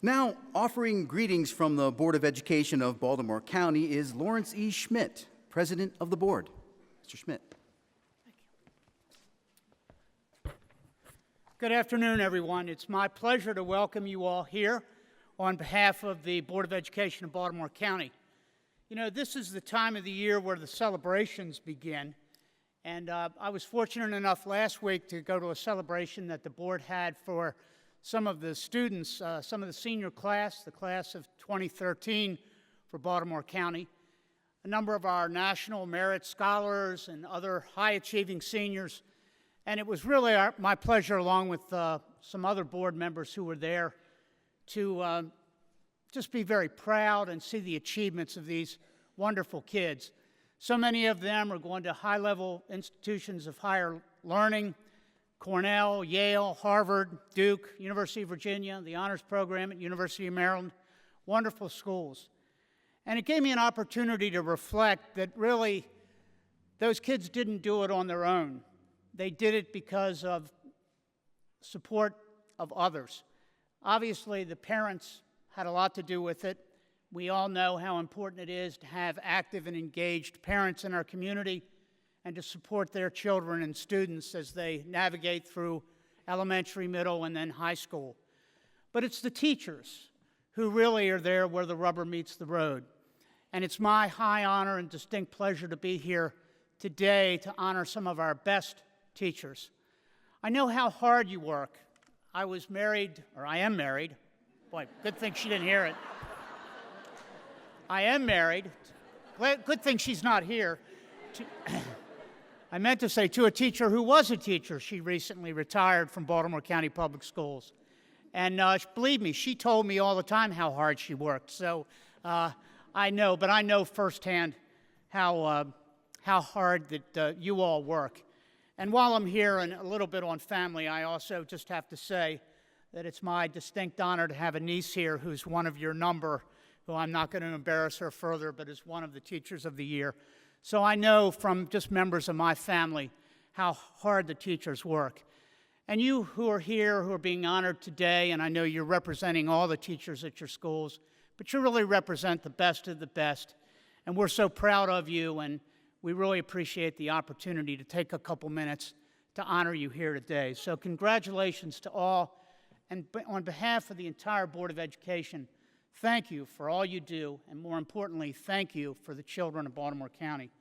Now, offering greetings from the Board of Education of Baltimore County is Lawrence E. Schmidt, President of the Board. Mr. Schmidt. Good afternoon, everyone. It's my pleasure to welcome you all here on behalf of the Board of Education of Baltimore County. You know, this is the time of the year where the celebrations begin, and I was fortunate enough last week to go to a celebration that the board had for some of the students, some of the senior class, the class of 2013 for Baltimore County. A number of our national merit scholars and other high-achieving seniors. And it was really my pleasure, along with some other board members who were there, to just be very proud and see the achievements of these wonderful kids. So many of them are going to high-level institutions of higher learning: Cornell, Yale, Harvard, Duke, University of Virginia, the honors program at University of Maryland. Wonderful schools. And it gave me an opportunity to reflect that really those kids didn't do it on their own. They did it because of support of others. Obviously, the parents had a lot to do with it. We all know how important it is to have active and engaged parents in our community and to support their children and students as they navigate through elementary, middle, and then high school. But it's the teachers who really are there where the rubber meets the road. And it's my high honor and distinct pleasure to be here today to honor some of our best teachers. I know how hard you work. I was married, or I am married. Boy, good thing she didn't hear it. I am married. Good thing she's not here. I meant to say to a teacher who was a teacher. She recently retired from Baltimore County Public Schools. And believe me, she told me all the time how hard she worked. So I know firsthand how hard that you all work. And while I'm here and a little bit on family, I also just have to say that it's my distinct honor to have a niece here who's one of your number, who I'm not going to embarrass her further, but is one of the teachers of the year. So I know from just members of my family how hard the teachers work. And you who are here, who are being honored today, and I know you're representing all the teachers at your schools, but you really represent the best of the best. And we're so proud of you, and we really appreciate the opportunity to take a couple minutes to honor you here today. So congratulations to all, and on behalf of the entire Board of Education, thank you for all you do, and more importantly, thank you for the children of Baltimore County.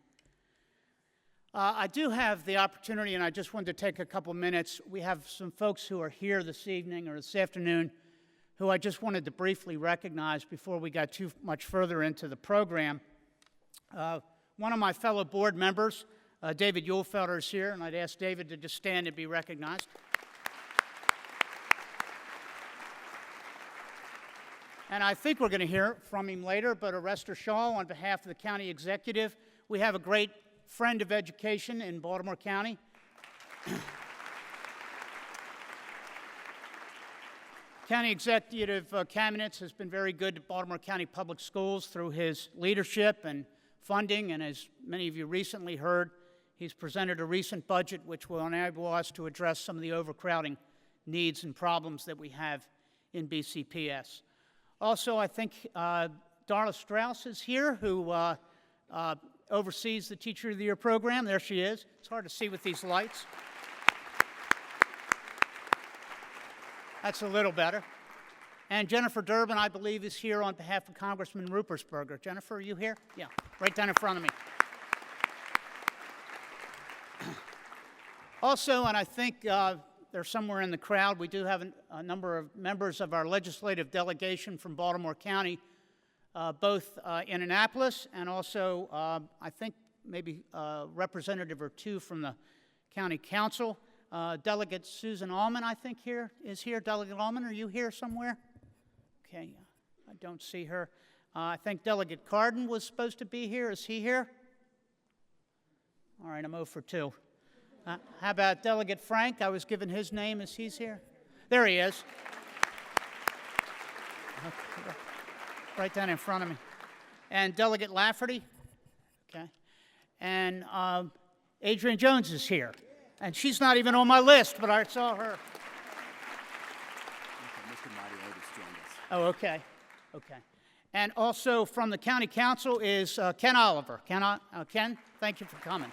I do have the opportunity, and I just wanted to take a couple minutes. We have some folks who are here this evening or this afternoon who I just wanted to briefly recognize before we got too much further into the program. One of my fellow board members, David Uhlfelder, is here, and I'd ask David to just stand and be recognized. And I think we're going to hear from him later, but Arrester Shaw, on behalf of the county executive, we have a great friend of education in Baltimore County. County Executive Kamenetz has been very good to Baltimore County Public Schools through his leadership and funding, and as many of you recently heard, he's presented a recent budget which will enable us to address some of the overcrowding needs and problems that we have in BCPS. Also, I think Darla Strauss is here, who oversees the Teacher of the Year program. There she is. It's hard to see with these lights. That's a little better. And Jennifer Durbin, I believe, is here on behalf of Congressman Rupersberger. Jennifer, are you here? Yeah, right down in front of me. Also, and I think they're somewhere in the crowd, we do have a number of members of our legislative delegation from Baltimore County, both in Annapolis and also, I think, maybe a representative or two from the county council. Delegate Susan Allman, I think, is here. Delegate Allman, are you here somewhere? Okay, I don't see her. I think Delegate Cardin was supposed to be here. Is he here? All right, I'm 0 for 2. How about Delegate Frank? I was given his name. Is he's here? There he is. Okay, right down in front of me. And Delegate Lafferty. Okay. And Adrian Jones is here. And she's not even on my list, but I saw her. Mr. Marty Otis joined us. Oh, okay, okay. And also from the County Council is Ken Oliver. Ken, thank you for coming.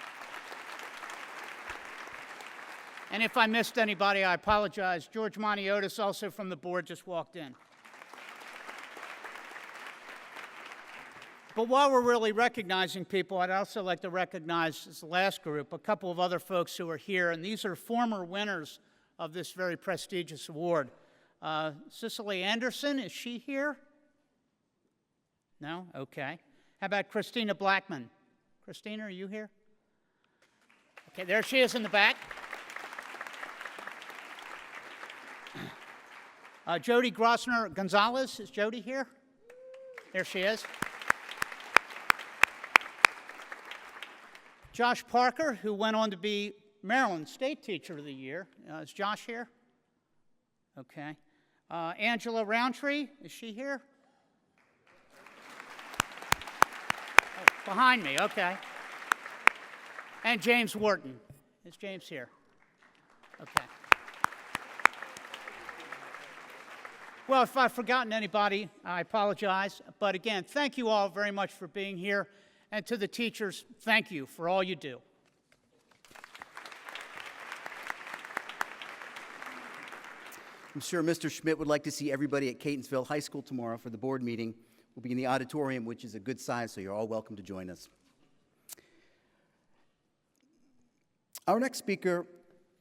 And if I missed anybody, I apologize. George Moniotis, also from the board, just walked in. But while we're really recognizing people, I'd also like to recognize this last group, a couple of other folks who are here, and these are former winners of this very prestigious award. Cicely Anderson, is she here? No? Okay. How about Christina Blackman? Christina, are you here? Okay, there she is in the back. Jody Grossner Gonzalez, is Jody here? There she is. Josh Parker, who went on to be Maryland State Teacher of the Year. Is Josh here? Okay. Angela Roundtree, is she here? Oh, behind me, okay. And James Wharton. Is James here? Okay. Well, if I've forgotten anybody, I apologize. But again, thank you all very much for being here. And to the teachers, thank you for all you do. I'm sure Mr. Schmidt would like to see everybody at Cockeysville High School tomorrow for the board meeting. We'll be in the auditorium, which is a good size, so you're all welcome to join us. Our next speaker,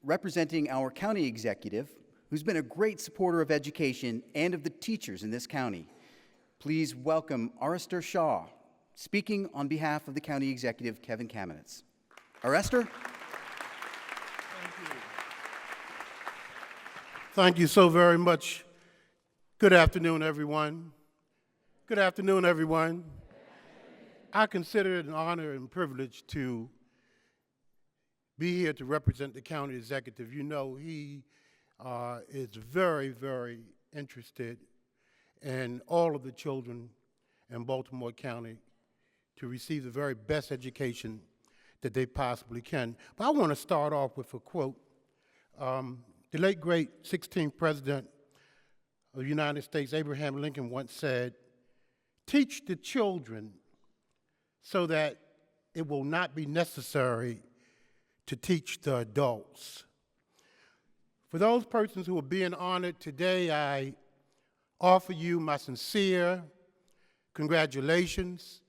representing our county executive, who's been a great supporter of education and of the teachers in this county. Please welcome Arester Shaw, speaking on behalf of the county executive, Kevin Kamenetz. Arester? Thank you so very much. Good afternoon, everyone. Good afternoon, everyone. I consider it an honor and privilege to be here to represent the county executive. You know, he is very, very interested in all of the children in Baltimore County to receive the very best education that they possibly can. But I want to start off with a quote. The late, great 16th President of the United States, Abraham Lincoln, once said, "Teach the children so that it will not be necessary to teach the adults." For those persons who are being honored today, I offer you my sincere congratulations.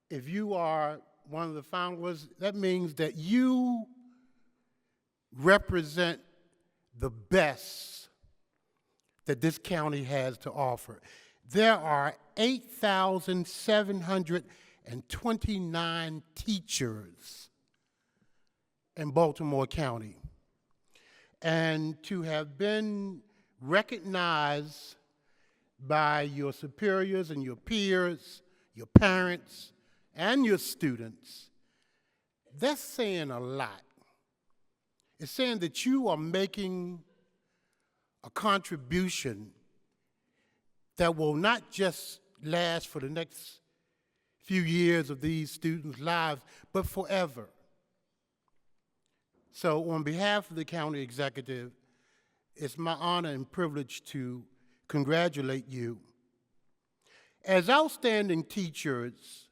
If you are one of the founders, that means that you represent the best that this county has to offer. There are 8,729 teachers in Baltimore County. And to have been recognized by your superiors and your peers, your parents, and your students, that's saying a lot. It's saying that you are making a contribution that will not just last for the next few years of these students' lives, but forever. So on behalf of the county executive, it's my honor and privilege to congratulate you. As outstanding teachers,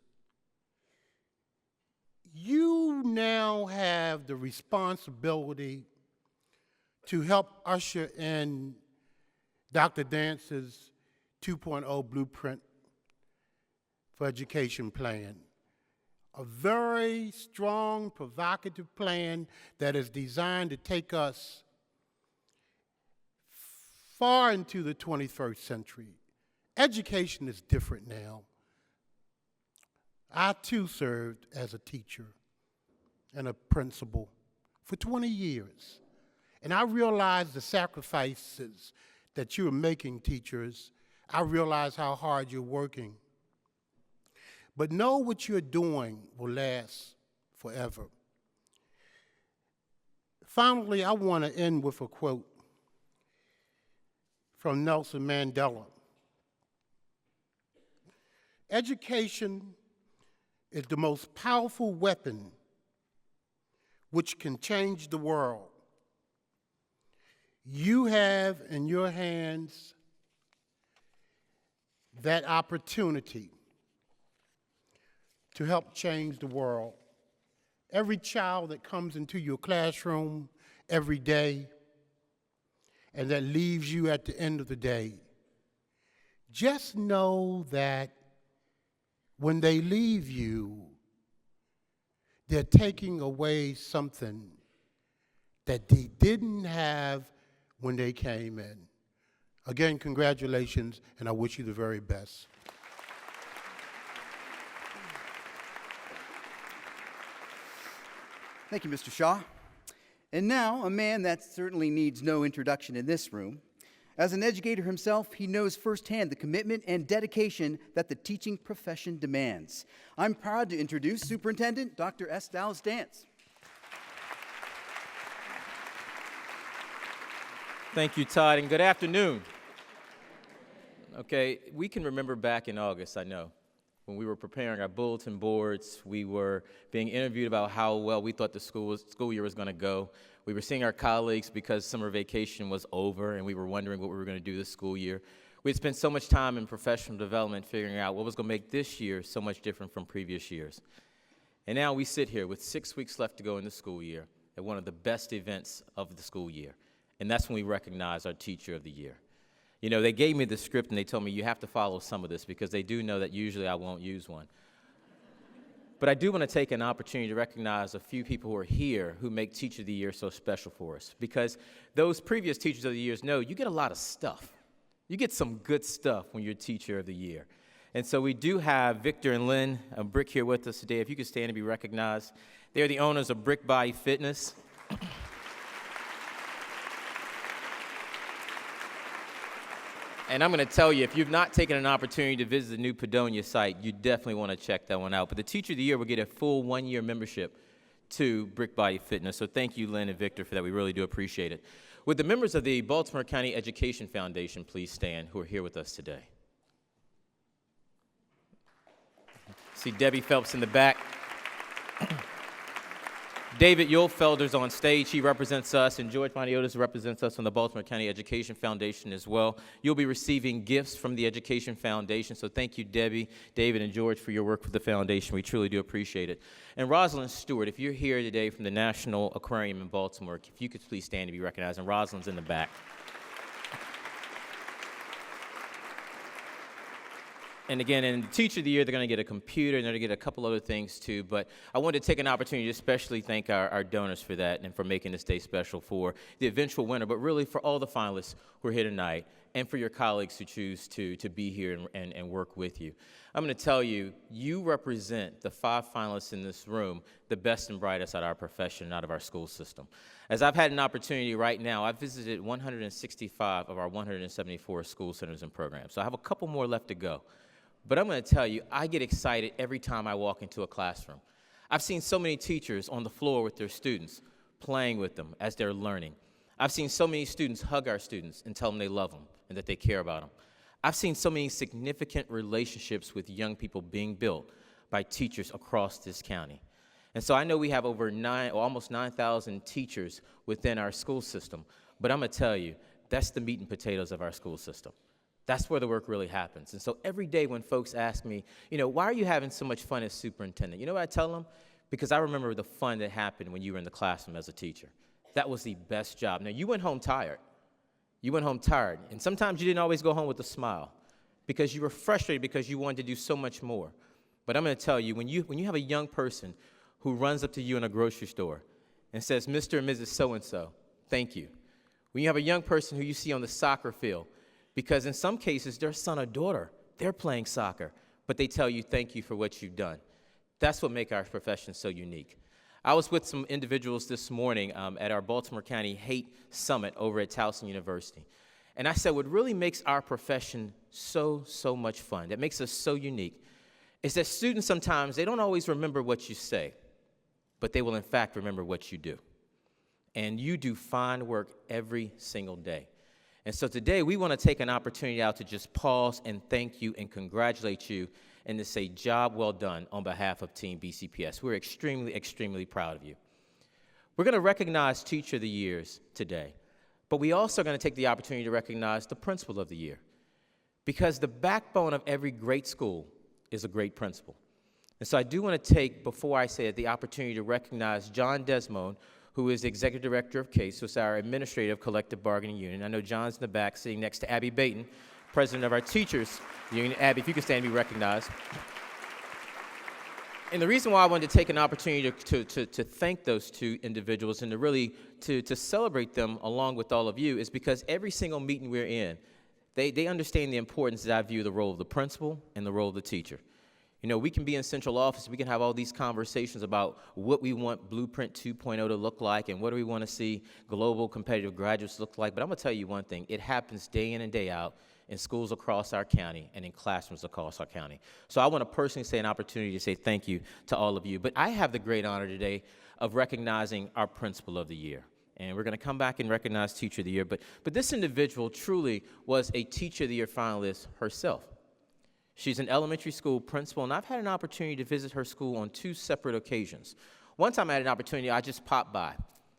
you now have the responsibility to help usher in Dr. Dance's 2.0 Blueprint for Education plan. A very strong, provocative plan that is designed to take us far into the 21st century. Education is different now. I too served as a teacher and a principal for 20 years. And I realized the sacrifices that you are making, teachers. I realize how hard you're working. But know what you're doing will last forever. Finally, I want to end with a quote from Nelson Mandela. Education is the most powerful weapon which can change the world. You have in your hands that opportunity to help change the world. Every child that comes into your classroom every day and that leaves you at the end of the day, just know that when they leave you, they're taking away something that they didn't have when they came in. Again, congratulations, and I wish you the very best. Thank you, Mr. Shaw. And now, a man that certainly needs no introduction in this room. As an educator himself, he knows firsthand the commitment and dedication that the teaching profession demands. I'm proud to introduce Superintendent Dr. S. Dallas Dance. Thank you, Todd, and good afternoon. Okay, we can remember back in August, I know, when we were preparing our bulletin boards, we were being interviewed about how well we thought the school year was going to go. We were seeing our colleagues because summer vacation was over, and we were wondering what we were going to do this school year. We had spent so much time in professional development figuring out what was going to make this year so much different from previous years. And now we sit here with 6 weeks left to go in the school year at one of the best events of the school year, and that's when we recognize our Teacher of the Year. You know, they gave me the script and they told me you have to follow some of this because they do know that usually I won't use one. But I do want to take an opportunity to recognize a few people who are here who make Teacher of the Year so special for us, because those previous Teachers of the Years know you get a lot of stuff. You get some good stuff when you're Teacher of the Year. And so we do have Victor and Lynn Brick here with us today. If you could stand and be recognized. They're the owners of Brick Body Fitness. And I'm going to tell you, if you've not taken an opportunity to visit the new Padonia site, you definitely want to check that one out. But the Teacher of the Year will get a full 1-year membership to Brick Body Fitness. So thank you, Lynn and Victor, for that. We really do appreciate it. Would the members of the Baltimore County Education Foundation please stand, who are here with us today? See Debbie Phelps in the back. David Yulfelder's on stage. He represents us, and George Moniotis represents us on the Baltimore County Education Foundation as well. You'll be receiving gifts from the Education Foundation, so thank you, Debbie, David, and George, for your work with the foundation. We truly do appreciate it. And Rosalind Stewart, if you're here today from the National Aquarium in Baltimore, if you could please stand to be recognized, and Rosalind's in the back. And again, in the Teacher of the Year, they're going to get a computer, and they're going to get a couple other things too. But I wanted to take an opportunity to especially thank our donors for that and for making this day special for the eventual winner, but really for all the finalists who are here tonight and for your colleagues who choose to be here and work with you. I'm going to tell you, you represent the 5 finalists in this room, the best and brightest out of our profession, out of our school system. As I've had an opportunity right now, I've visited 165 of our 174 school centers and programs. So I have a couple more left to go. But I'm going to tell you, I get excited every time I walk into a classroom. I've seen so many teachers on the floor with their students, playing with them as they're learning. I've seen so many students hug our students and tell them they love them and that they care about them. I've seen so many significant relationships with young people being built by teachers across this county. And so I know we have over almost 9,000 teachers within our school system, but I'm going to tell you, that's the meat and potatoes of our school system. That's where the work really happens. And so every day when folks ask me, you know, why are you having so much fun as superintendent? You know what I tell them? Because I remember the fun that happened when you were in the classroom as a teacher. That was the best job. Now, you went home tired. You went home tired. And sometimes you didn't always go home with a smile because you were frustrated because you wanted to do so much more. But I'm going to tell you, when you have a young person who runs up to you in a grocery store and says, Mr. and Mrs. So-and-so, thank you. When you have a young person who you see on the soccer field, because in some cases, their son or daughter, they're playing soccer, but they tell you thank you for what you've done. That's what makes our profession so unique. I was with some individuals this morning at our Baltimore County Hate Summit over at Towson University. And I said what really makes our profession so much fun, that makes us so unique, is that students sometimes, they don't always remember what you say, but they will in fact remember what you do. And you do fine work every single day. And so today, we want to take an opportunity out to just pause and thank you and congratulate you and to say job well done on behalf of Team BCPS. We're extremely proud of you. We're going to recognize Teacher of the Years today, but we also are going to take the opportunity to recognize the Principal of the Year. Because the backbone of every great school is a great principal. And so I do want to take, before I say it, the opportunity to recognize John Desmond, who is the Executive Director of CASE, who's our Administrative Collective Bargaining Union. I know John's in the back sitting next to Abby Baton, President of our Teachers Union. Abby, if you can stand and be recognized. And the reason why I wanted to take an opportunity to thank those two individuals and to really to celebrate them along with all of you is because every single meeting we're in, they understand the importance that I view the role of the principal and the role of the teacher. You know, we can be in central office, we can have all these conversations about what we want Blueprint 2.0 to look like and what do we want to see global competitive graduates look like. But I'm going to tell you one thing, it happens day in and day out in schools across our county and in classrooms across our county. So I want to personally say an opportunity to say thank you to all of you. But I have the great honor today of recognizing our Principal of the Year. And we're going to come back and recognize Teacher of the Year. But this individual truly was a Teacher of the Year finalist herself. She's an elementary school principal, and I've had an opportunity to visit her school on 2 separate occasions. One time I had an opportunity, I just popped by.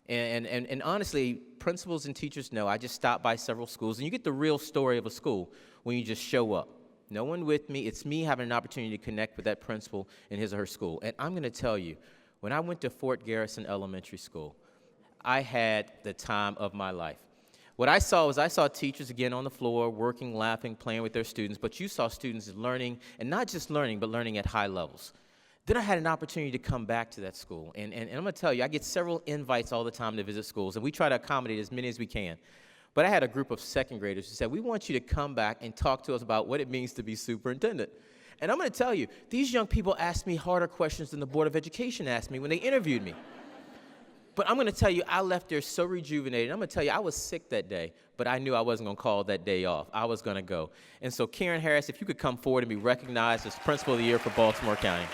And honestly, principals and teachers know I just stopped by several schools, and you get the real story of a school when you just show up. No one with me. It's me having an opportunity to connect with that principal in his or her school. And I'm going to tell you, when I went to Fort Garrison Elementary School, I had the time of my life. What I saw was I saw teachers, again, on the floor, working, laughing, playing with their students, but you saw students learning, and not just learning, but learning at high levels. Then I had an opportunity to come back to that school, and I'm going to tell you, I get several invites all the time to visit schools, and we try to accommodate as many as we can. But I had a group of second graders who said, we want you to come back and talk to us about what it means to be superintendent. And I'm going to tell you, these young people asked me harder questions than the Board of Education asked me when they interviewed me. But I'm going to tell you, I left there so rejuvenated. I'm going to tell you, I was sick that day, but I knew I wasn't going to call that day off. I was going to go. And so, Karen Harris, if you could come forward and be recognized as Principal of the Year for Baltimore County.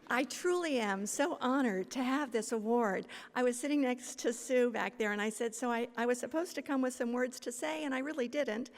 I truly am so honored to have this award. I was sitting next to Sue back there, and I said, so I was supposed to come with some words to say, and I really didn't.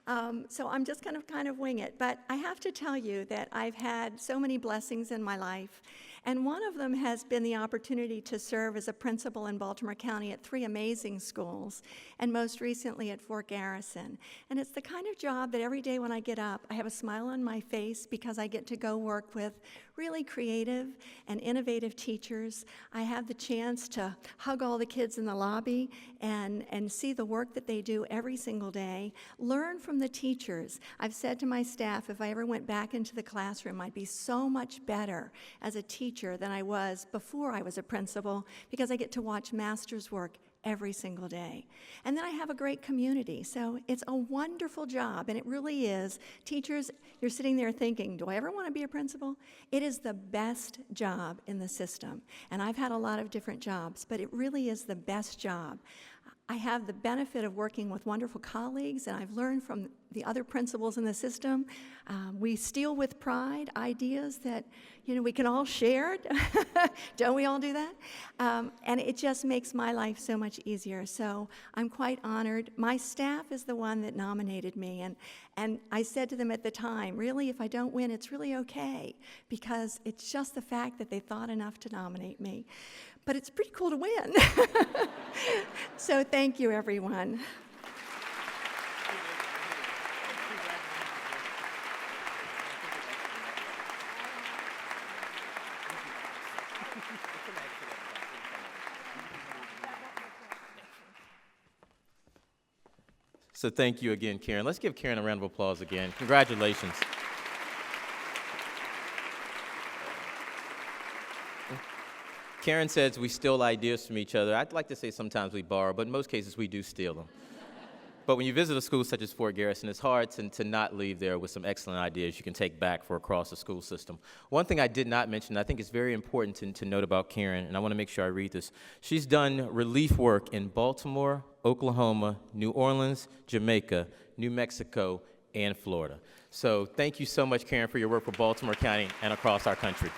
So I'm just going to kind of wing it. But I have to tell you that I've had so many blessings in my life, and one of them has been the opportunity to serve as a principal in Baltimore County at 3 amazing schools, and most recently at Fort Garrison. And it's the kind of job that every day when I get up, I have a smile on my face because I get to go work with really creative and innovative teachers. I have the chance to hug all the kids in the lobby and see the work that they do every single day, learn from the teachers. I've said to my staff, if I ever went back into the classroom, I'd be so much better as a teacher than I was before I was a principal because I get to watch masters work every single day. And then I have a great community. So it's a wonderful job, and it really is. Teachers, you're sitting there thinking, do I ever want to be a principal? It is the best job in the system. And I've had a lot of different jobs, but it really is the best job. I have the benefit of working with wonderful colleagues, and I've learned from the other principals in the system. We steal with pride ideas that, we can all share. Don't we all do that? And it just makes my life so much easier. So I'm quite honored. My staff is the one that nominated me, and I said to them at the time, really, if I don't win, it's really okay, because it's just the fact that they thought enough to nominate me. But it's pretty cool to win. So thank you, everyone. So thank you again, Karen. Let's give Karen a round of applause again. Congratulations. Karen says we steal ideas from each other. I'd like to say sometimes we borrow, but in most cases we do steal them. But when you visit a school such as Fort Garrison, it's hard to not leave there with some excellent ideas you can take back for across the school system. One thing I did not mention, I think it's very important to note about Karen, and I want to make sure I read this. She's done relief work in Baltimore, Oklahoma, New Orleans, Jamaica, New Mexico, and Florida. So thank you so much, Karen, for your work for Baltimore County and across our country.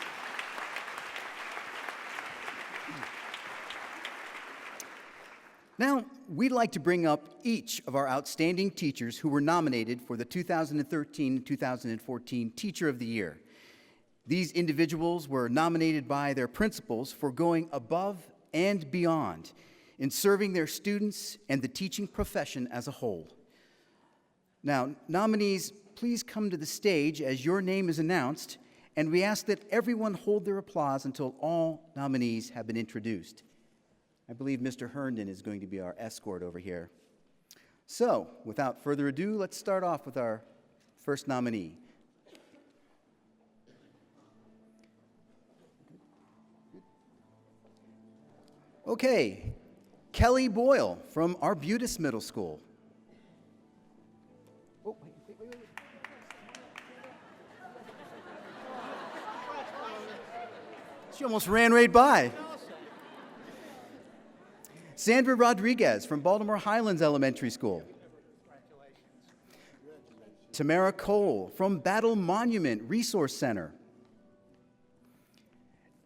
Now, we'd like to bring up each of our outstanding teachers who were nominated for the 2013-2014 Teacher of the Year. These individuals were nominated by their principals for going above and beyond in serving their students and the teaching profession as a whole. Now, nominees, please come to the stage as your name is announced, and we ask that everyone hold their applause until all nominees have been introduced. I believe Mr. Herndon is going to be our escort over here. So, without further ado, let's start off with our first nominee. Okay, Kelly Boyle from Arbutus Middle School. Oh, wait. She almost ran right by. Sandra Rodriguez from Baltimore Highlands Elementary School. Tamara Cole from Battle Monument Resource Center.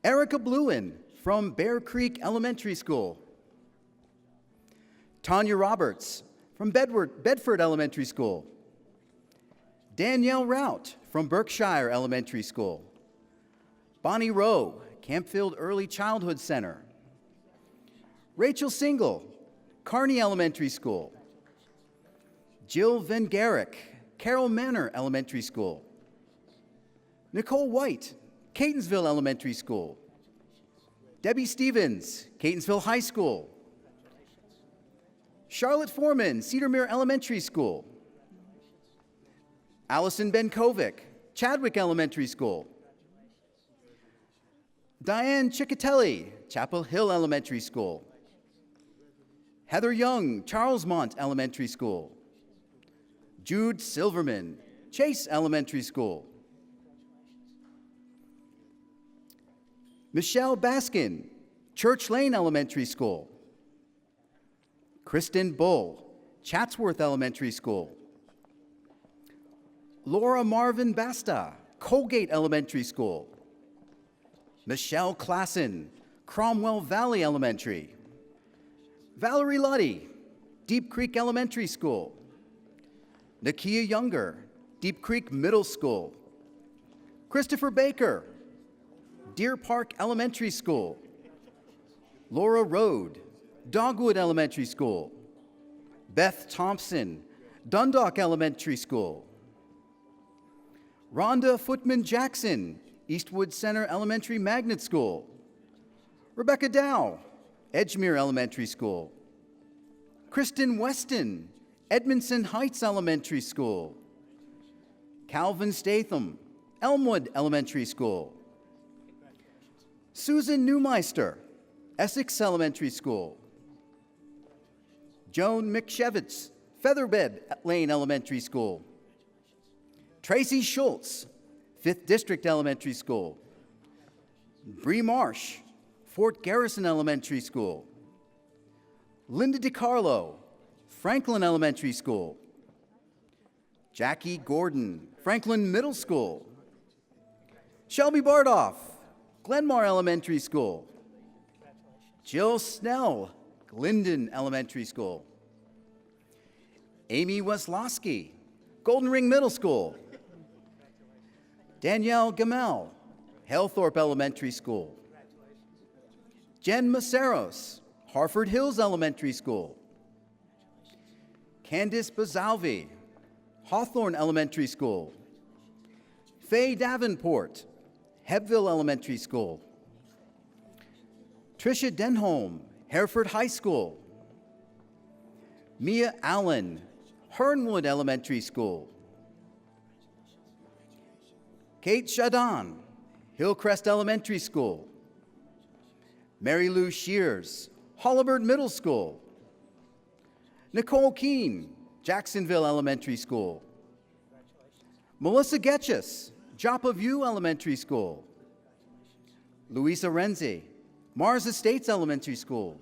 Erica Bluen from Bear Creek Elementary School. Tanya Roberts from Bedford Elementary School. Danielle Rout from Berkshire Elementary School. Bonnie Rowe, Campfield Early Childhood Center. Rachel Single, Kearney Elementary School. Jill Van Garrick, Carroll Manor Elementary School. Nicole White, Catonsville Elementary School. Debbie Stevens, Catonsville High School. Charlotte Foreman, Cedarmere Elementary School. Allison Benkovic, Chadwick Elementary School. Diane Ciccatelli, Chapel Hill Elementary School. Heather Young, Charlesmont Elementary School. Jude Silverman, Chase Elementary School. Michelle Baskin, Church Lane Elementary School. Kristen Bull, Chatsworth Elementary School. Laura Marvin Basta, Colgate Elementary School. Michelle Klassen, Cromwell Valley Elementary. Valerie Luddy, Deep Creek Elementary School. Nakia Younger, Deep Creek Middle School. Christopher Baker, Deer Park Elementary School. Laura Rode, Dogwood Elementary School. Beth Thompson, Dundalk Elementary School. Rhonda Footman Jackson, Eastwood Center Elementary Magnet School. Rebecca Dow, Edgemere Elementary School. Kristen Weston, Edmondson Heights Elementary School. Calvin Statham, Elmwood Elementary School. Susan Neumeister, Essex Elementary School. Joan McShevitz, Featherbed Lane Elementary School. Tracy Schultz, 5th District Elementary School. Bree Marsh, Fort Garrison Elementary School. Linda DiCarlo, Franklin Elementary School. Jackie Gordon, Franklin Middle School. Shelby Bardoff, Glenmar Elementary School. Jill Snell, Glendon Elementary School. Amy Weslowski, Golden Ring Middle School. Danielle Gamel, Halethorpe Elementary School. Jen Maceros, Harford Hills Elementary School. Candice Bazalvi, Hawthorne Elementary School. Faye Davenport, Hebville Elementary School. Tricia Denholm, Hereford High School. Mia Allen, Hernwood Elementary School. Kate Shadon, Hillcrest Elementary School. Mary Lou Shears, Hollibird Middle School. Nicole Keene, Jacksonville Elementary School. Melissa Getchus, Joppa View Elementary School. Luisa Renzi, Mars Estates Elementary School.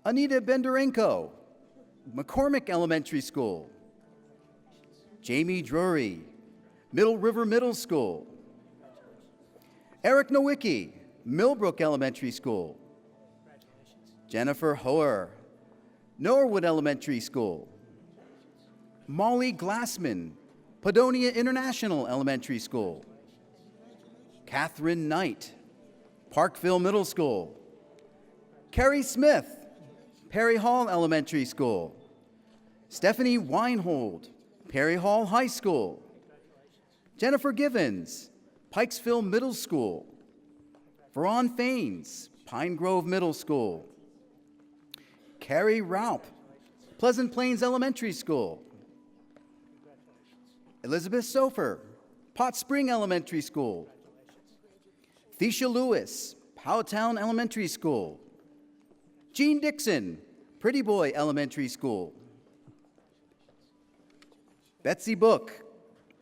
Anita Bendarenko, McCormick Elementary School. Jamie Drury, Middle River Middle School. Eric Nowicki, Millbrook Elementary School. Jennifer Hoer, Norwood Elementary School. Molly Glassman, Padonia International Elementary School. Catherine Knight, Parkville Middle School. Carrie Smith, Perry Hall Elementary School. Stephanie Weinhold, Perry Hall High School. Jennifer Givens, Pikesville Middle School. Veron Faines, Pine Grove Middle School. Carrie Raup, Pleasant Plains Elementary School. Elizabeth Sofer, Pot Spring Elementary School. Thesha Lewis, Powhatown Elementary School. Jean Dixon, Pretty Boy Elementary School. Betsy Book,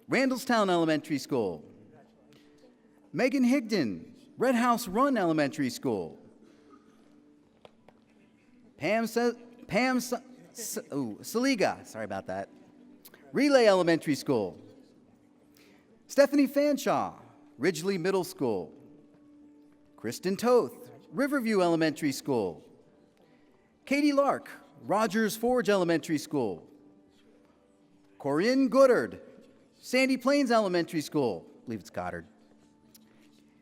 Randallstown Elementary School. Megan Higdon, Red House Run Elementary School. Saliga, sorry about that, Relay Elementary School. Stephanie Fanshaw, Ridgely Middle School. Kristen Toth, Riverview Elementary School. Katie Lark, Rogers Forge Elementary School. Corinne Goddard, Sandy Plains Elementary School, I believe it's Goddard.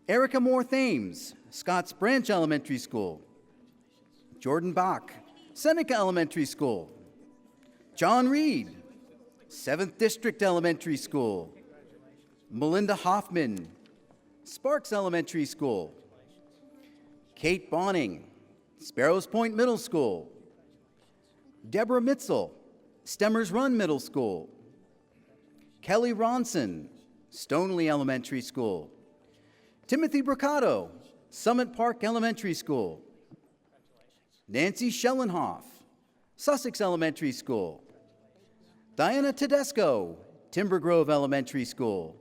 Erica Moore Thames, Scotts Branch Elementary School. Jordan Bach, Seneca Elementary School. John Reed, 7th District Elementary School. Melinda Hoffman, Sparks Elementary School. Kate Bonning, Sparrows Point Middle School. Deborah Mitzel, Stemmers Run Middle School. Kelly Ronson, Stoneley Elementary School. Timothy Bricado, Summit Park Elementary School. Nancy Schellenhoff, Sussex Elementary School. Diana Tedesco, Timber Grove Elementary School.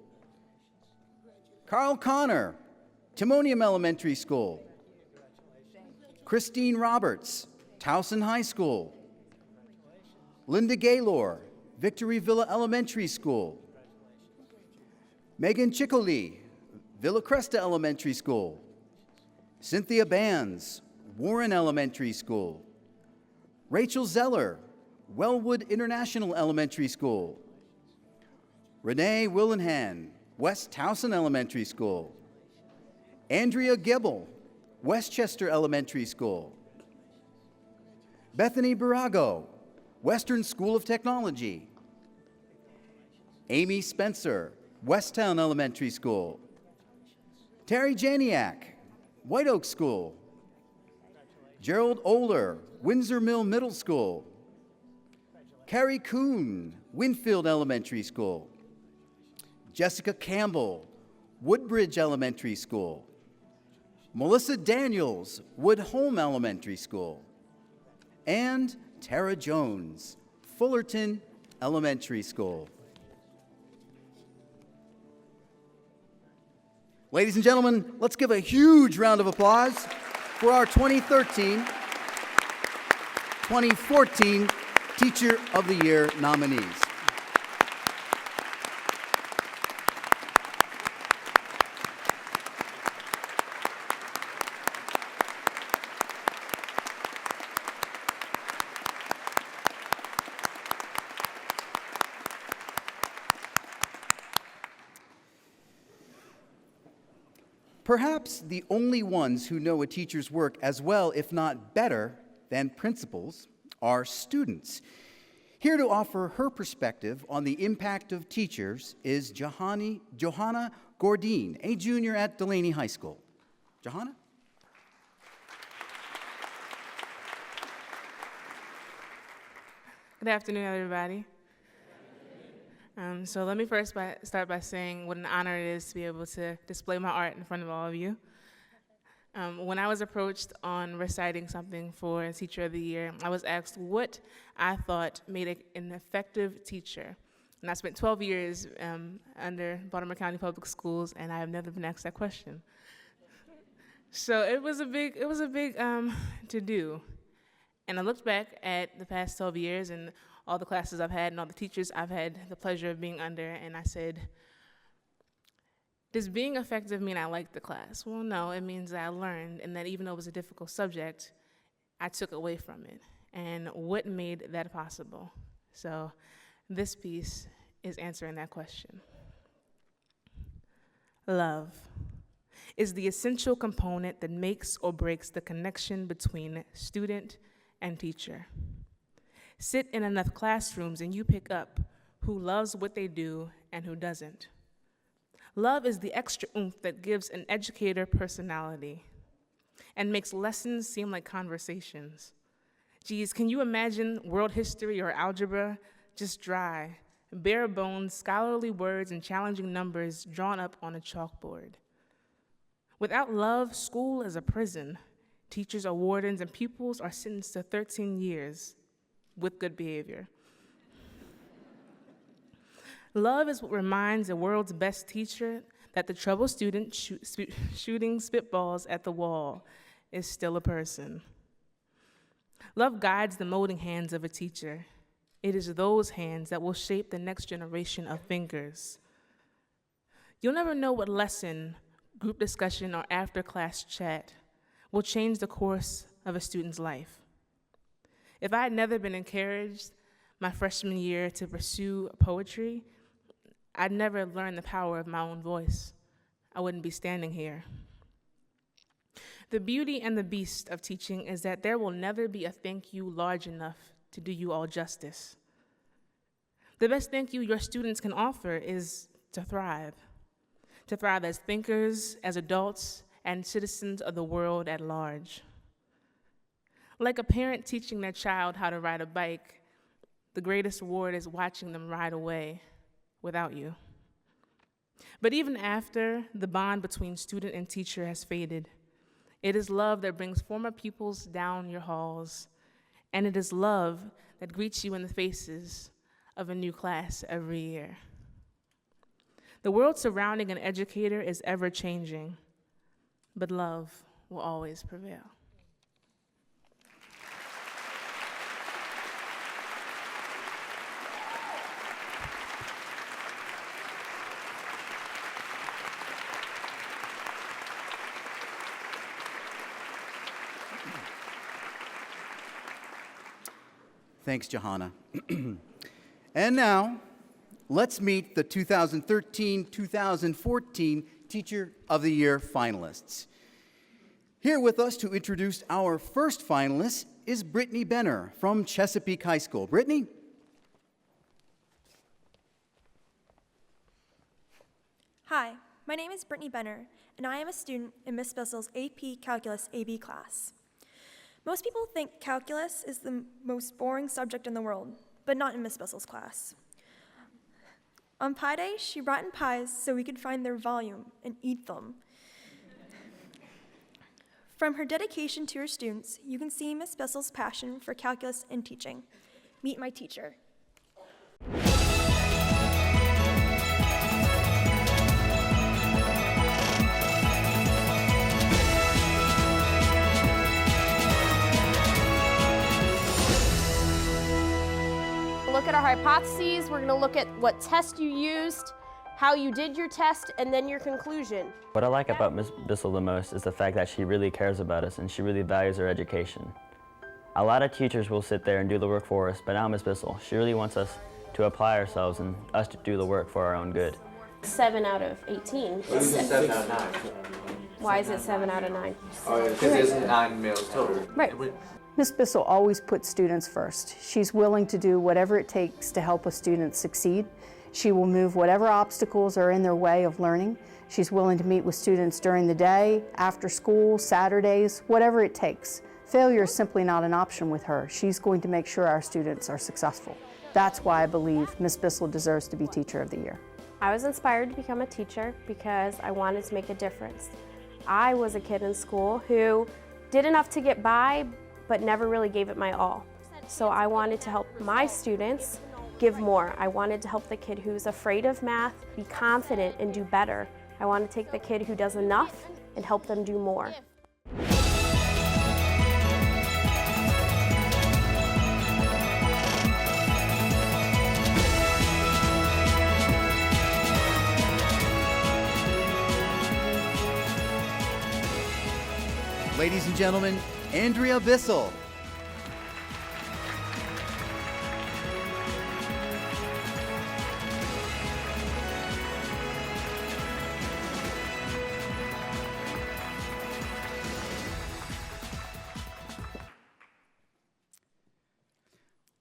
Carl Connor, Timonium Elementary School. Christine Roberts, Towson High School. Linda Gaylor, Victory Villa Elementary School. Megan Chickoli, Villa Cresta Elementary School. Cynthia Bands, Warren Elementary School. Rachel Zeller, Wellwood International Elementary School. Renee Willenhan, West Towson Elementary School. Andrea Gebel, Westchester Elementary School. Bethany Barago, Western School of Technology. Amy Spencer, Westtown Elementary School. Terry Janiak, White Oak School. Gerald Oler, Windsor Mill Middle School. Carrie Kuhn, Winfield Elementary School. Jessica Campbell, Woodbridge Elementary School. Melissa Daniels, Woodholm Elementary School. And Tara Jones, Fullerton Elementary School. Ladies and gentlemen, let's give a huge round of applause for our 2013-2014 Teacher of the Year nominees. Perhaps the only ones who know a teacher's work as well, if not better, than principals are students. Here to offer her perspective on the impact of teachers is Johanna Gordine, a junior at Delaney High School. Johanna? Good afternoon, everybody. So let me first start by saying what an honor it is to be able to display my art in front of all of you. When I was approached on reciting something for Teacher of the Year, I was asked what I thought made an effective teacher. And I spent 12 years under Baltimore County Public Schools, and I have never been asked that question. So it was a big to do. And I looked back at the past 12 years and all the classes I've had and all the teachers I've had the pleasure of being under, and I said, does being effective mean I liked the class? Well, no, it means that I learned, and that even though it was a difficult subject, I took away from it. And what made that possible? So this piece is answering that question. Love is the essential component that makes or breaks the connection between student and teacher. Sit in enough classrooms and you pick up who loves what they do and who doesn't. Love is the extra oomph that gives an educator personality and makes lessons seem like conversations. Geez, can you imagine world history or algebra? Just dry, bare bones, scholarly words and challenging numbers drawn up on a chalkboard. Without love, school is a prison. Teachers are wardens and pupils are sentenced to 13 years with good behavior. Love is what reminds the world's best teacher that the troubled student shooting spitballs at the wall is still a person. Love guides the molding hands of a teacher. It is those hands that will shape the next generation of fingers. You'll never know what lesson, group discussion, or after-class chat will change the course of a student's life. If I had never been encouraged my freshman year to pursue poetry, I'd never learned the power of my own voice. I wouldn't be standing here. The beauty and the beast of teaching is that there will never be a thank you large enough to do you all justice. The best thank you your students can offer is to thrive as thinkers, as adults, and citizens of the world at large. Like a parent teaching their child how to ride a bike, the greatest reward is watching them ride away without you. But even after the bond between student and teacher has faded, it is love that brings former pupils down your halls, and it is love that greets you in the faces of a new class every year. The world surrounding an educator is ever changing, but love will always prevail. Thanks, Johanna. And now, let's meet the 2013-2014 Teacher of the Year finalists. Here with us to introduce our first finalist is Brittany Benner from Chesapeake High School. Brittany? Hi, my name is Brittany Benner, and I am a student in Miss Bissell's AP Calculus AB class. Most people think calculus is the most boring subject in the world, but not in Miss Bissell's class. On Pi Day, she brought in pies so we could find their volume and eat them. From her dedication to her students, you can see Miss Bissell's passion for calculus and teaching. Meet my teacher. Look at our hypotheses. We're going to look at what test you used, how you did your test, and then your conclusion. What I like about Ms. Bissell the most is the fact that she really cares about us and she really values our education. A lot of teachers will sit there and do the work for us, but now Ms. Bissell, she really wants us to apply ourselves and us to do the work for our own good. 7 out of 18. 7 out of 9. Why is it 7 out of 9? Because there's 9 males total. Right. Ms. Bissell always puts students first. She's willing to do whatever it takes to help a student succeed. She will move whatever obstacles are in their way of learning. She's willing to meet with students during the day, after school, Saturdays, whatever it takes. Failure is simply not an option with her. She's going to make sure our students are successful. That's why I believe Ms. Bissell deserves to be Teacher of the Year. I was inspired to become a teacher because I wanted to make a difference. I was a kid in school who did enough to get by, but never really gave it my all. So I wanted to help my students give more. I wanted to help the kid who's afraid of math be confident and do better. I want to take the kid who does enough and help them do more. Ladies and gentlemen, Andrea Bissell.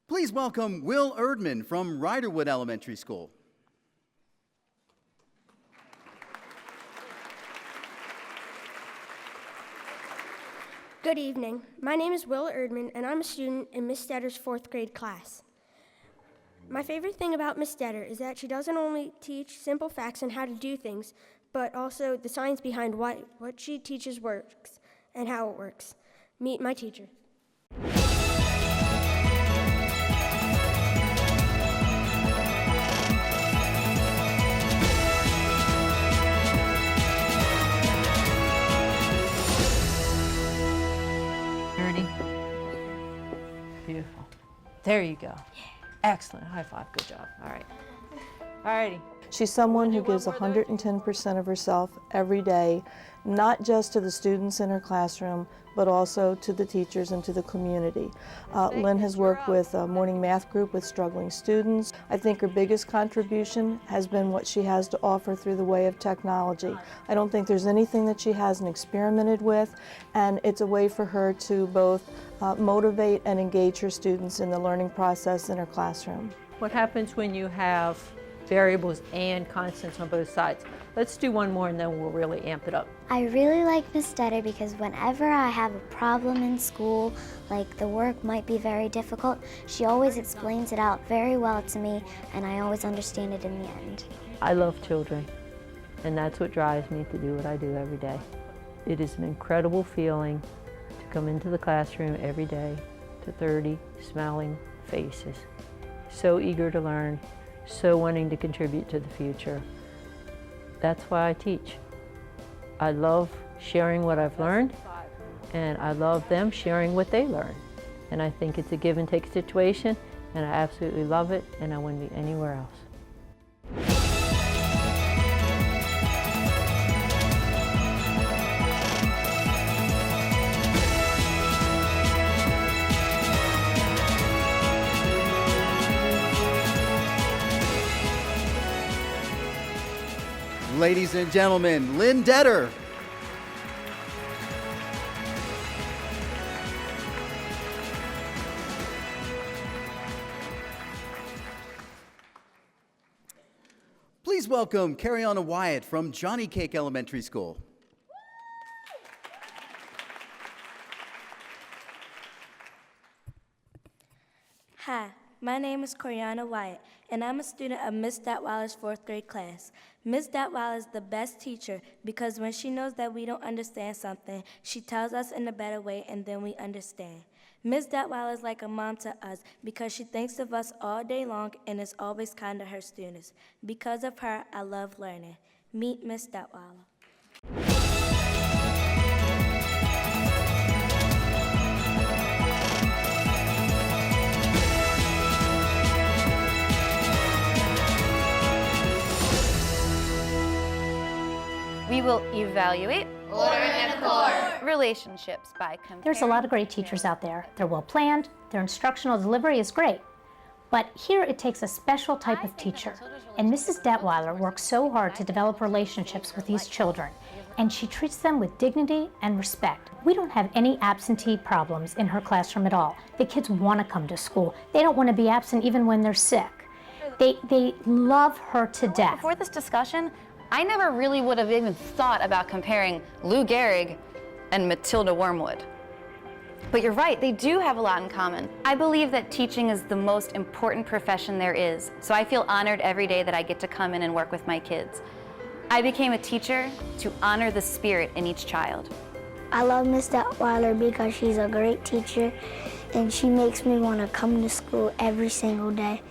Please welcome Will Erdman from Riderwood Elementary School. Good evening. My name is Will Erdman, and I'm a student in Miss Stetter's 4th grade class. My favorite thing about Miss Stetter is that she doesn't only teach simple facts and how to do things, but also the science behind what she teaches works and how it works. Meet my teacher. Beautiful. There you go. Excellent. High five. Good job. All right. All righty. She's someone who gives 110% of herself every day, not just to the students in her classroom, but also to the teachers and to the community. Lynn has worked with a morning math group with struggling students. I think her biggest contribution has been what she has to offer through the way of technology. I don't think there's anything that she hasn't experimented with, and it's a way for her to both motivate and engage her students in the learning process in her classroom. What happens when you have variables and constants on both sides? Let's do one more and then we'll really amp it up. I really like Miss Stetter because whenever I have a problem in school, like the work might be very difficult, she always explains it out very well to me, and I always understand it in the end. I love children, and that's what drives me to do what I do every day. It is an incredible feeling to come into the classroom every day to 30 smiling faces, so eager to learn, so wanting to contribute to the future. That's why I teach. I love sharing what I've learned, and I love them sharing what they learn. And I think it's a give and take situation, and I absolutely love it, and I wouldn't be anywhere else. Ladies and gentlemen, Lynn Detter. Please welcome Cara Wyatt from Johnnycake Elementary School. Hi, my name is Cara Wyatt, and I'm a student of Miss Detwiler's 4th grade class. Miss Detwiler is the best teacher because when she knows that we don't understand something, she tells us in a better way and then we understand. Miss Detwiler is like a mom to us because she thinks of us all day long and is always kind to her students. Because of her, I love learning. Meet Miss Detwiler. We will evaluate order and accord relationships by comparing. There's a lot of great teachers out there. They're well planned, their instructional delivery is great. But here it takes a special type of teacher. And Mrs. Detwiler works so hard to develop relationships with these children, and she treats them with dignity and respect. We don't have any absentee problems in her classroom at all. The kids want to come to school. They don't want to be absent even when they're sick. They love her to death. Before this discussion, I never really would have even thought about comparing Lou Gehrig and Matilda Wormwood. But you're right, they do have a lot in common. I believe that teaching is the most important profession there is, so I feel honored every day that I get to come in and work with my kids. I became a teacher to honor the spirit in each child. I love Miss Detwiler because she's a great teacher and she makes me want to come to school every single day.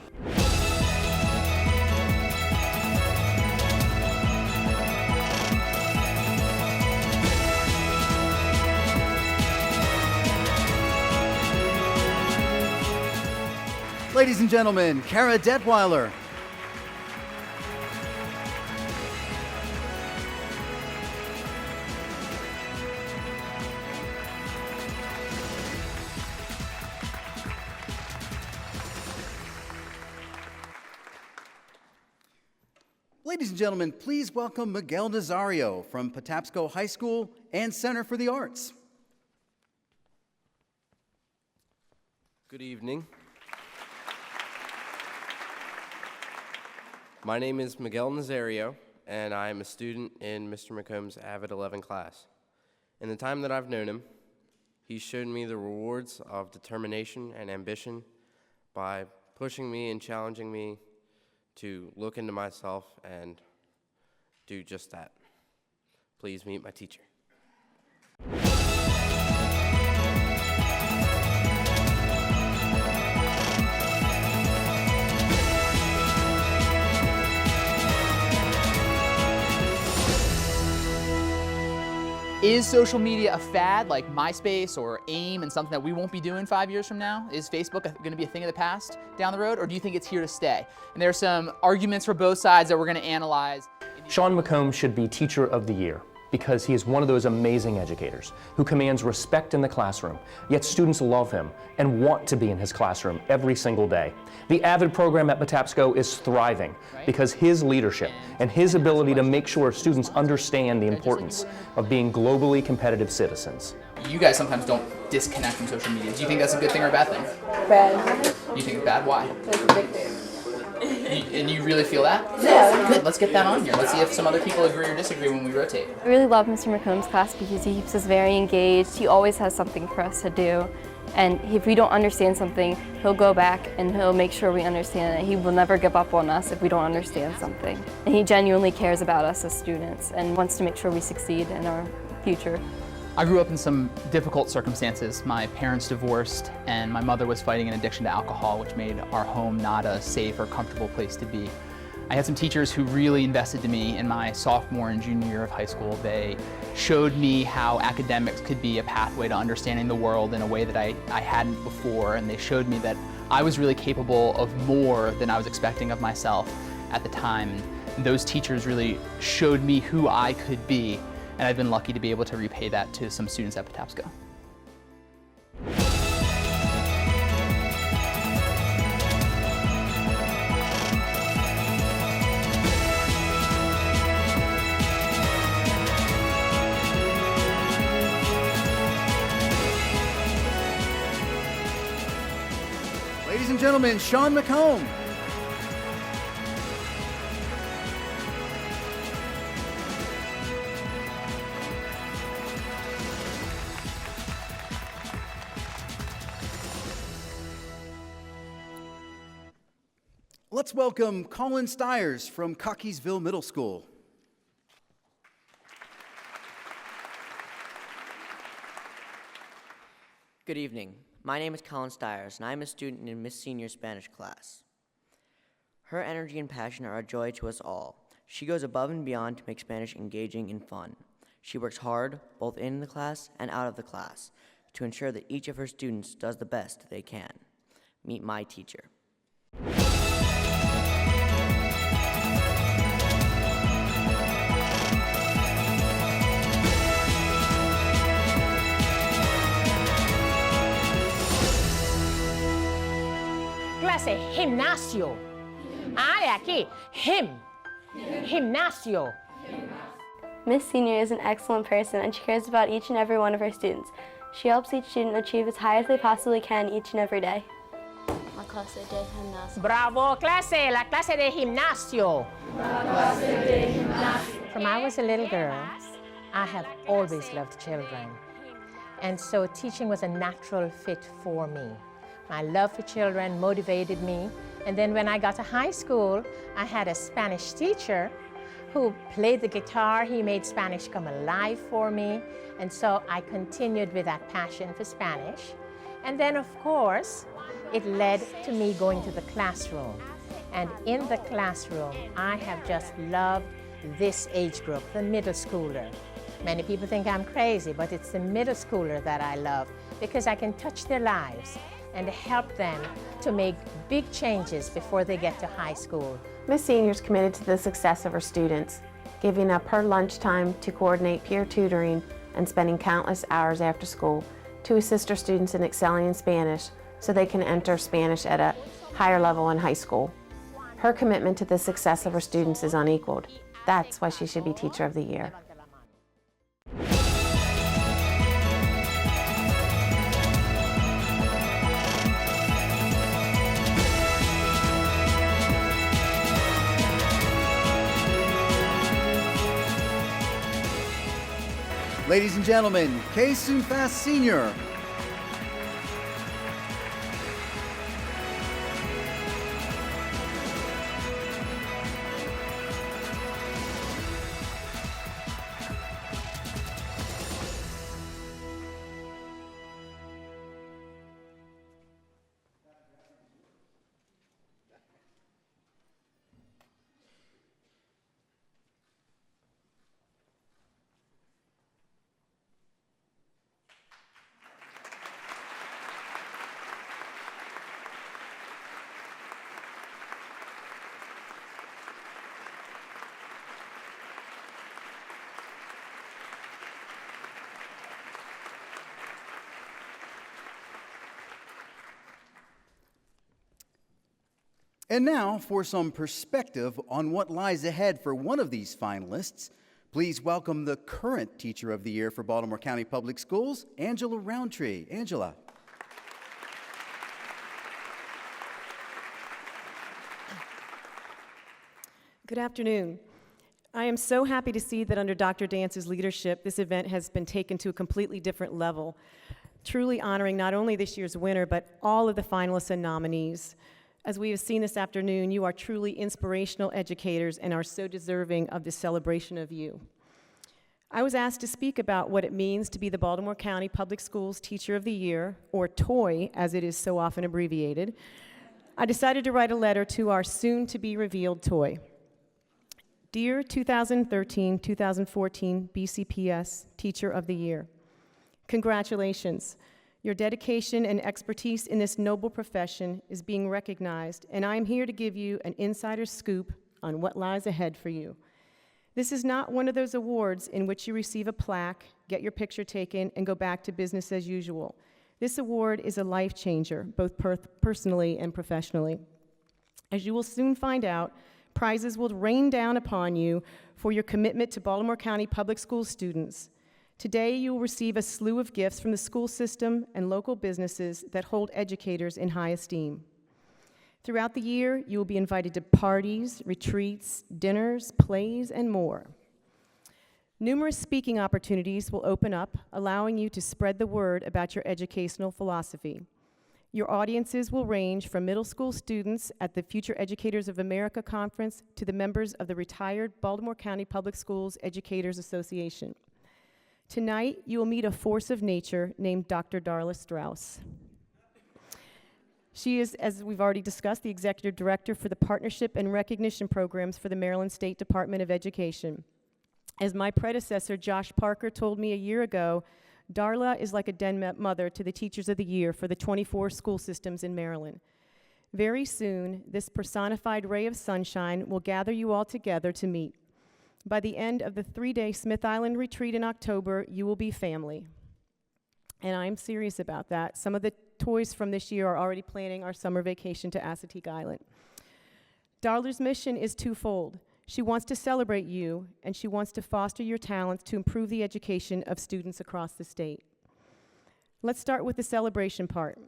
Ladies and gentlemen, Cara Detwiler. Ladies and gentlemen, please welcome Miguel Nazario from Patapsco High School and Center for the Arts. Good evening. My name is Miguel Nazario, and I am a student in Mr. McComb's Avid 11 class. In the time that I've known him, he's shown me the rewards of determination and ambition by pushing me and challenging me to look into myself and do just that. Please meet my teacher. Is social media a fad like MySpace or AIM and something that we won't be doing 5 years from now? Is Facebook going to be a thing of the past down the road, or do you think it's here to stay? And there are some arguments for both sides that we're going to analyze. Sean McComb should be Teacher of the Year because he is one of those amazing educators who commands respect in the classroom, yet students love him and want to be in his classroom every single day. The AVID program at Patapsco is thriving because his leadership and his ability to make sure students understand the importance of being globally competitive citizens. You guys sometimes don't disconnect from social media. Do you think that's a good thing or a bad thing? Bad. You think it's bad? Why? It's addictive. And you really feel that? Yeah. Good, let's get that on here. Let's see if some other people agree or disagree when we rotate. I really love Mr. McComb's class because he keeps us very engaged. He always has something for us to do. And if we don't understand something, he'll go back and he'll make sure we understand it. He will never give up on us if we don't understand something. And he genuinely cares about us as students and wants to make sure we succeed in our future. I grew up in some difficult circumstances. My parents divorced and my mother was fighting an addiction to alcohol, which made our home not a safe or comfortable place to be. I had some teachers who really invested in me in my sophomore and junior year of high school. They showed me how academics could be a pathway to understanding the world in a way that I hadn't before, and they showed me that I was really capable of more than I was expecting of myself at the time. And those teachers really showed me who I could be, and I've been lucky to be able to repay that to some students at Patapsco. Ladies and gentlemen, Sean McComb. Let's welcome Colin Stiers from Cockeysville Middle School. Good evening. My name is Colin Stiers, and I am a student in Miss Senior's Spanish class. Her energy and passion are a joy to us all. She goes above and beyond to make Spanish engaging and fun. She works hard, both in the class and out of the class, to ensure that each of her students does the best they can. Meet my teacher. Clase gimnasio. Ah, aquí. Gimnasio. Miss Senior is an excellent person and she cares about each and every one of her students. She helps each student achieve as high as they possibly can each and every day. La clase de gimnasio. Bravo, clase. La clase de gimnasio. La clase de gimnasio. From I was a little girl, I have always loved children. And so teaching was a natural fit for me. My love for children motivated me. And then when I got to high school, I had a Spanish teacher who played the guitar. He made Spanish come alive for me. And so I continued with that passion for Spanish. And then, of course, it led to me going to the classroom. And in the classroom, I have just loved this age group, the middle schooler. Many people think I'm crazy, but it's the middle schooler that I love because I can touch their lives and help them to make big changes before they get to high school. Miss Senior's committed to the success of her students, giving up her lunchtime to coordinate peer tutoring and spending countless hours after school to assist her students in excelling in Spanish so they can enter Spanish at a higher level in high school. Her commitment to the success of her students is unequaled. That's why she should be Teacher of the Year. Ladies and gentlemen, K. Soon Fast Sr. And now, for some perspective on what lies ahead for one of these finalists, please welcome the current Teacher of the Year for Baltimore County Public Schools, Angela Roundtree. Angela. Good afternoon. I am so happy to see that under Dr. Dance's leadership, this event has been taken to a completely different level, truly honoring not only this year's winner, but all of the finalists and nominees. As we have seen this afternoon, you are truly inspirational educators and are so deserving of this celebration of you. I was asked to speak about what it means to be the Baltimore County Public Schools Teacher of the Year, or TOY, as it is so often abbreviated. I decided to write a letter to our soon-to-be-revealed TOY. Dear 2013-2014 BCPS Teacher of the Year, congratulations. Your dedication and expertise in this noble profession is being recognized, and I am here to give you an insider scoop on what lies ahead for you. This is not one of those awards in which you receive a plaque, get your picture taken, and go back to business as usual. This award is a life changer, both personally and professionally. As you will soon find out, prizes will rain down upon you for your commitment to Baltimore County Public Schools students. Today, you will receive a slew of gifts from the school system and local businesses that hold educators in high esteem. Throughout the year, you will be invited to parties, retreats, dinners, plays, and more. Numerous speaking opportunities will open up, allowing you to spread the word about your educational philosophy. Your audiences will range from middle school students at the Future Educators of America Conference to the members of the retired Baltimore County Public Schools Educators Association. Tonight, you will meet a force of nature named Dr. Darla Strauss. She is, as we've already discussed, the Executive Director for the Partnership and Recognition Programs for the Maryland State Department of Education. As my predecessor, Josh Parker, told me a year ago, Darla is like a den mother to the Teachers of the Year for the 24 school systems in Maryland. Very soon, this personified ray of sunshine will gather you all together to meet. By the end of the 3-day Smith Island retreat in October, you will be family. And I'm serious about that. Some of the toys from this year are already planning our summer vacation to Chesapeake Island. Darla's mission is twofold. She wants to celebrate you, and she wants to foster your talents to improve the education of students across the state. Let's start with the celebration part.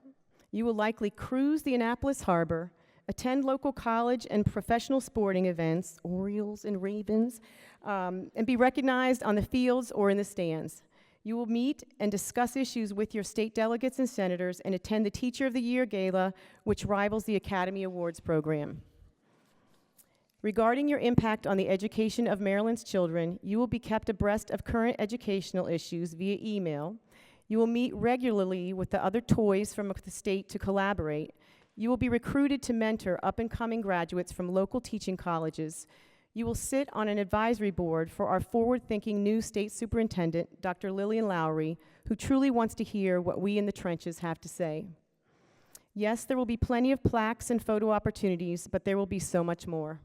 You will likely cruise the Annapolis Harbor, attend local college and professional sporting events, Orioles and Ravens, and be recognized on the fields or in the stands. You will meet and discuss issues with your state delegates and senators and attend the Teacher of the Year Gala, which rivals the Academy Awards program. Regarding your impact on the education of Maryland's children, you will be kept abreast of current educational issues via email. You will meet regularly with the other toys from the state to collaborate. You will be recruited to mentor up-and-coming graduates from local teaching colleges. You will sit on an advisory board for our forward-thinking new state superintendent, Dr. Lillian Lowry, who truly wants to hear what we in the trenches have to say. Yes, there will be plenty of plaques and photo opportunities, but there will be so much more.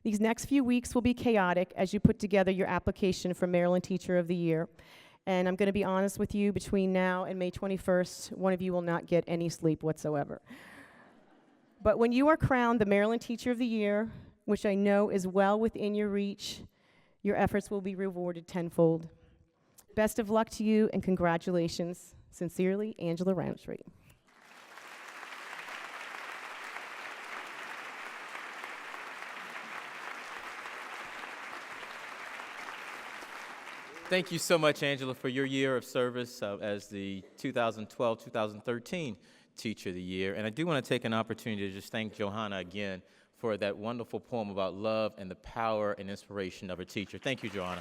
These next few weeks will be chaotic as you put together your application for Maryland Teacher of the Year. And I'm going to be honest with you, between now and May 21st, one of you will not get any sleep whatsoever. But when you are crowned the Maryland Teacher of the Year, which I know is well within your reach, your efforts will be rewarded tenfold. Best of luck to you and congratulations. Sincerely, Angela Roundtree. Thank you so much, Angela, for your year of service as the 2012-2013 Teacher of the Year. And I do want to take an opportunity to just thank Johanna again for that wonderful poem about love and the power and inspiration of a teacher. Thank you, Johanna.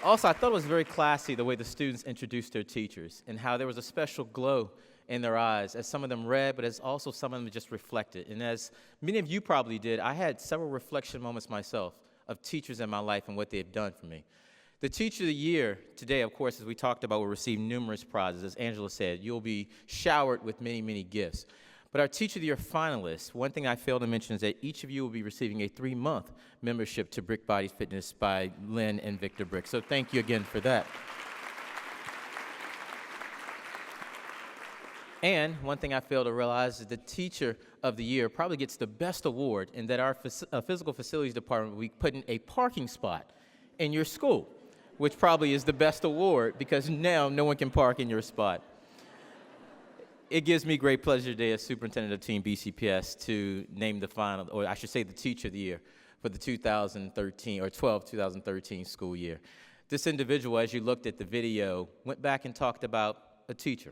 Also, I thought it was very classy the way the students introduced their teachers and how there was a special glow in their eyes as some of them read, but as also some of them just reflected. And as many of you probably did, I had several reflection moments myself of teachers in my life and what they have done for me. The Teacher of the Year today, of course, as we talked about, will receive numerous prizes. As Angela said, you'll be showered with many, many gifts. But our Teacher of the Year finalists, one thing I failed to mention is that each of you will be receiving a 3-month membership to Brick Body Fitness by Lynn and Victor Brick. So thank you again for that. And one thing I failed to realize is the Teacher of the Year probably gets the best award in that our physical facilities department will be putting a parking spot in your school, which probably is the best award because now no one can park in your spot. It gives me great pleasure today as superintendent of Team BCPS to name the final, or I should say the Teacher of the Year for the 2013 school year. This individual, as you looked at the video, went back and talked about a teacher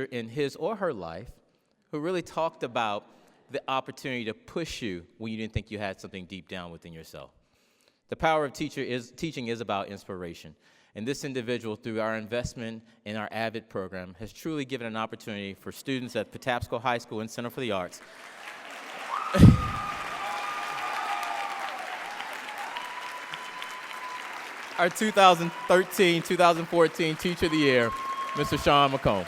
in his or her life who really talked about the opportunity to push you when you didn't think you had something deep down within yourself. The power of teaching is about inspiration. And this individual, through our investment in our AVID program, has truly given an opportunity for students at Patapsco High School and Center for the Arts our 2013-2014 Teacher of the Year, Mr. Sean McComb.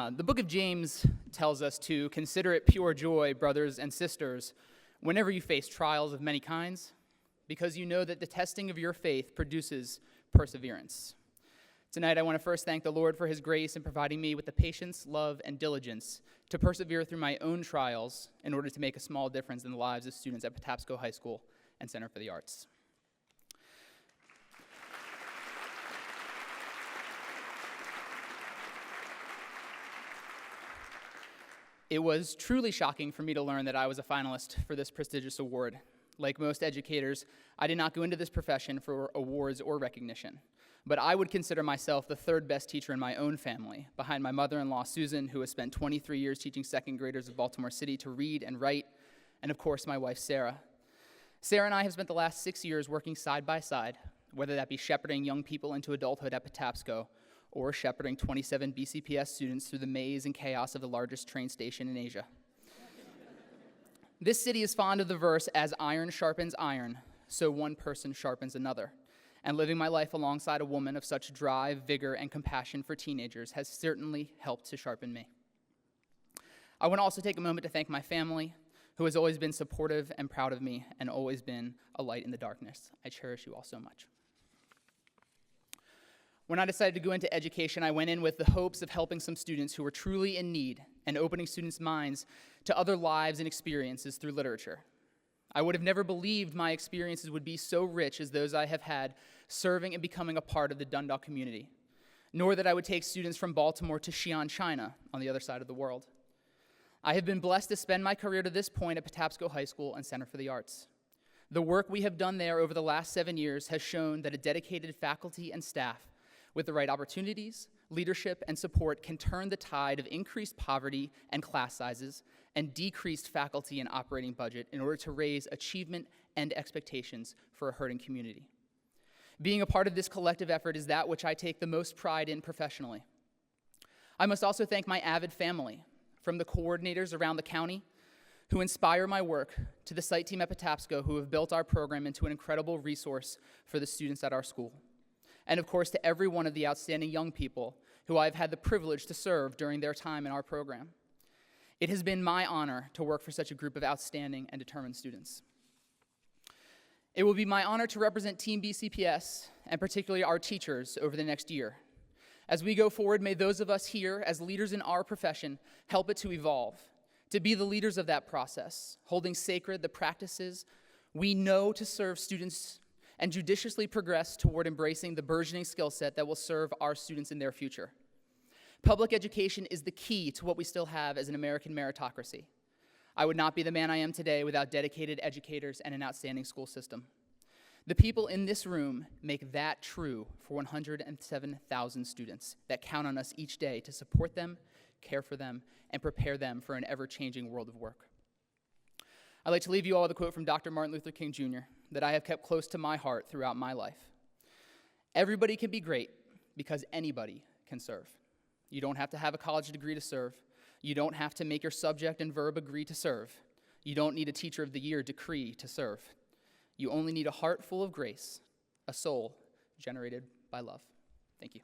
The book of James tells us to consider it pure joy, brothers and sisters, whenever you face trials of many kinds, because you know that the testing of your faith produces perseverance. Tonight, I want to first thank the Lord for his grace in providing me with the patience, love, and diligence to persevere through my own trials in order to make a small difference in the lives of students at Patapsco High School and Center for the Arts. It was truly shocking for me to learn that I was a finalist for this prestigious award. Like most educators, I did not go into this profession for awards or recognition, but I would consider myself the third best teacher in my own family, behind my mother-in-law, Susan, who has spent 23 years teaching second graders of Baltimore City to read and write, and of course, my wife, Sarah. Sarah and I have spent the last 6 years working side by side, whether that be shepherding young people into adulthood at Patapsco, or shepherding 27 BCPS students through the maze and chaos of the largest train station in Asia. This city is fond of the verse, as iron sharpens iron, so one person sharpens another. And living my life alongside a woman of such drive, vigor, and compassion for teenagers has certainly helped to sharpen me. I want to also take a moment to thank my family, who has always been supportive and proud of me, and always been a light in the darkness. I cherish you all so much. When I decided to go into education, I went in with the hopes of helping some students who were truly in need and opening students' minds to other lives and experiences through literature. I would have never believed my experiences would be so rich as those I have had serving and becoming a part of the Dundalk community, nor that I would take students from Baltimore to Xi'an, China, on the other side of the world. I have been blessed to spend my career to this point at Patapsco High School and Center for the Arts. The work we have done there over the last 7 years has shown that a dedicated faculty and staff with the right opportunities, leadership, and support can turn the tide of increased poverty and class sizes and decreased faculty and operating budget in order to raise achievement and expectations for a hurting community. Being a part of this collective effort is that which I take the most pride in professionally. I must also thank my avid family, from the coordinators around the county who inspire my work to the site team at Patapsco who have built our program into an incredible resource for the students at our school. And of course, to every one of the outstanding young people who I've had the privilege to serve during their time in our program. It has been my honor to work for such a group of outstanding and determined students. It will be my honor to represent Team BCPS, and particularly our teachers, over the next year. As we go forward, may those of us here, as leaders in our profession, help it to evolve, to be the leaders of that process, holding sacred the practices we know to serve students and judiciously progress toward embracing the burgeoning skill set that will serve our students in their future. Public education is the key to what we still have as an American meritocracy. I would not be the man I am today without dedicated educators and an outstanding school system. The people in this room make that true for 107,000 students that count on us each day to support them, care for them, and prepare them for an ever-changing world of work. I'd like to leave you all with a quote from Dr. Martin Luther King Jr. that I have kept close to my heart throughout my life. Everybody can be great because anybody can serve. You don't have to have a college degree to serve. You don't have to make your subject and verb agree to serve. You don't need a Teacher of the Year decree to serve. You only need a heart full of grace, a soul generated by love. Thank you.